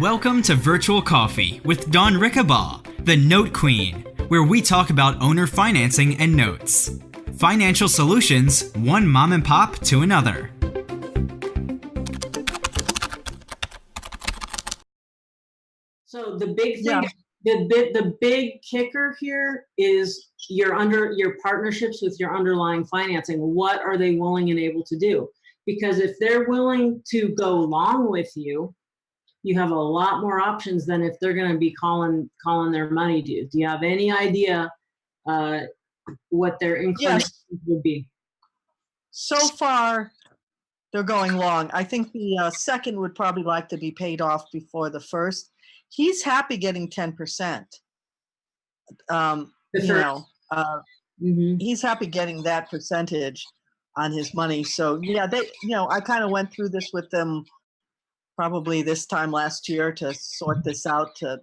Welcome to Virtual Coffee with Dawn Rickabaugh, the Note Queen, where we talk about owner financing and notes. Financial solutions, one mom and pop to another. So the big thing, the big kicker here is your partnerships with your underlying financing. What are they willing and able to do? Because if they're willing to go along with you, you have a lot more options than if they're going to be calling their money due. Do you have any idea what their inclinations would be? So far, they're going long. I think the second would probably like to be paid off before the first. He's happy getting 10%. He's happy getting that percentage on his money. So yeah, I kind of went through this with them probably this time last year to sort this out, to,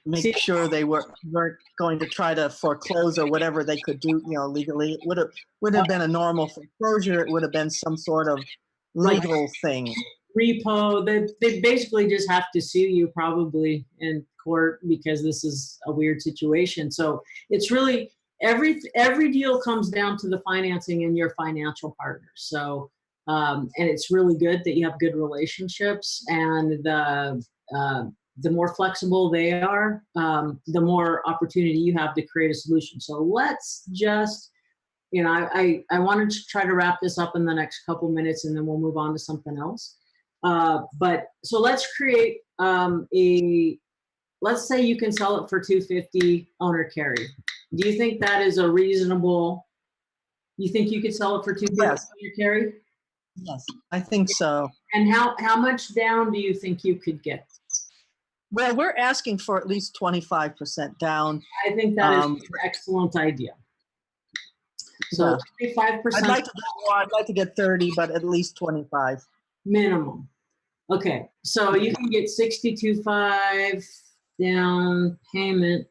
make sure they weren't going to try to foreclose or whatever they could do, legally. It would have been a normal foreclosure. It would have been some sort of legal thing. Repo, they basically just have to sue you probably in court because this is a weird situation. So it's really every deal comes down to the financing and your financial partners. So and it's really good that you have good relationships, and the more flexible they are, the more opportunity you have to create a solution. So let's just, I wanted to try to wrap this up in the next couple minutes, and then we'll move on to something else. But so let's create let's say you can sell it for $250 owner carry. Do you think that is a reasonable? You think you could sell it for $250 owner carry? Yes, I think so. And how much down do you think you could get? Well, we're asking for at least 25% down. I think that is an excellent idea. So 25%. I'd like to get more. I'd like to get 30, but at least 25 minimum. Okay, so you can get 62.5 down payment,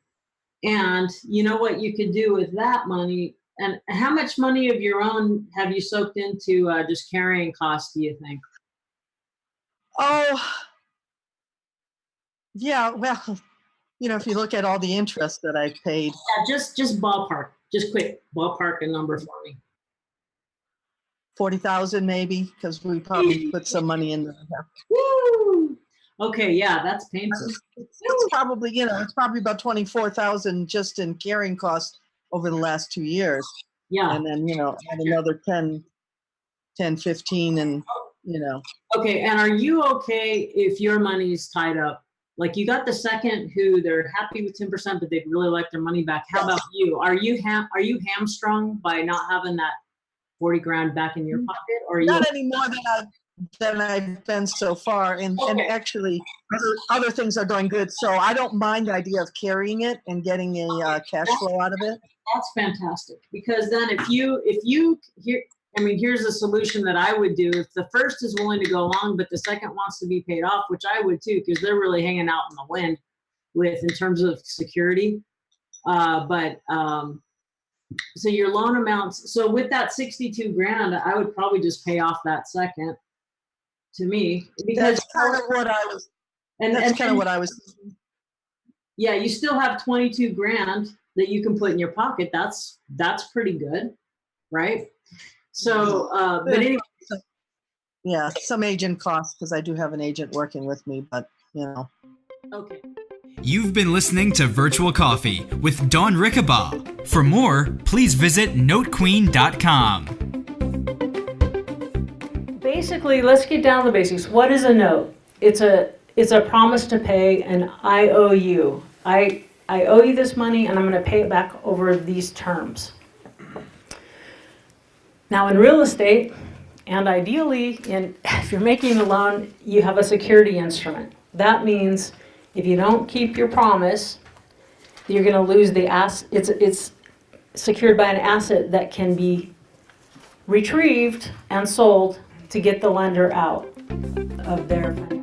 and you know what you could do with that money. And how much money of your own have you soaked into just carrying costs, do you think? Oh, yeah. Well, if you look at all the interest that I've paid. Yeah, just ballpark. Just quick ballpark a number for me. 40,000 maybe, because we probably put some money in there. Woo! Okay, yeah, that's painful. It's probably, it's probably about 24,000 just in carrying costs over the last 2 years. Yeah. And then, add another 10, 15, and, Okay, and are you okay if your money's tied up? Like you got the second who they're happy with 10%, but they'd really like their money back. How about you? Are you hamstrung by not having that 40 grand back in your pocket? Or are you not any more than I've been so far, and actually other things are going good, so I don't mind the idea of carrying it and getting a cash flow out of it. That's fantastic, because then here's a solution that I would do. If the first is willing to go along, but the second wants to be paid off, which I would too, because they're really hanging out in the wind in terms of security. So your loan amounts. So with that 62 grand, I would probably just pay off that second. To me, because that's kind of what I was. That's kind of what I was thinking. Yeah, you still have 22 grand that you can put in your pocket. That's pretty good, right? So, but anyway. Yeah, some agent costs, because I do have an agent working with me, but Okay. You've been listening to Virtual Coffee with Dawn Rickabaugh. For more, please visit notequeen.com. Basically, let's get down to the basics. What is a note? It's a promise to pay, and I owe you. I owe you this money, and I'm going to pay it back over these terms. Now, in real estate, and ideally, if you're making a loan, you have a security instrument. That means if you don't keep your promise, you're going to lose the asset. It's secured by an asset that can be retrieved and sold to get the lender out of their financial.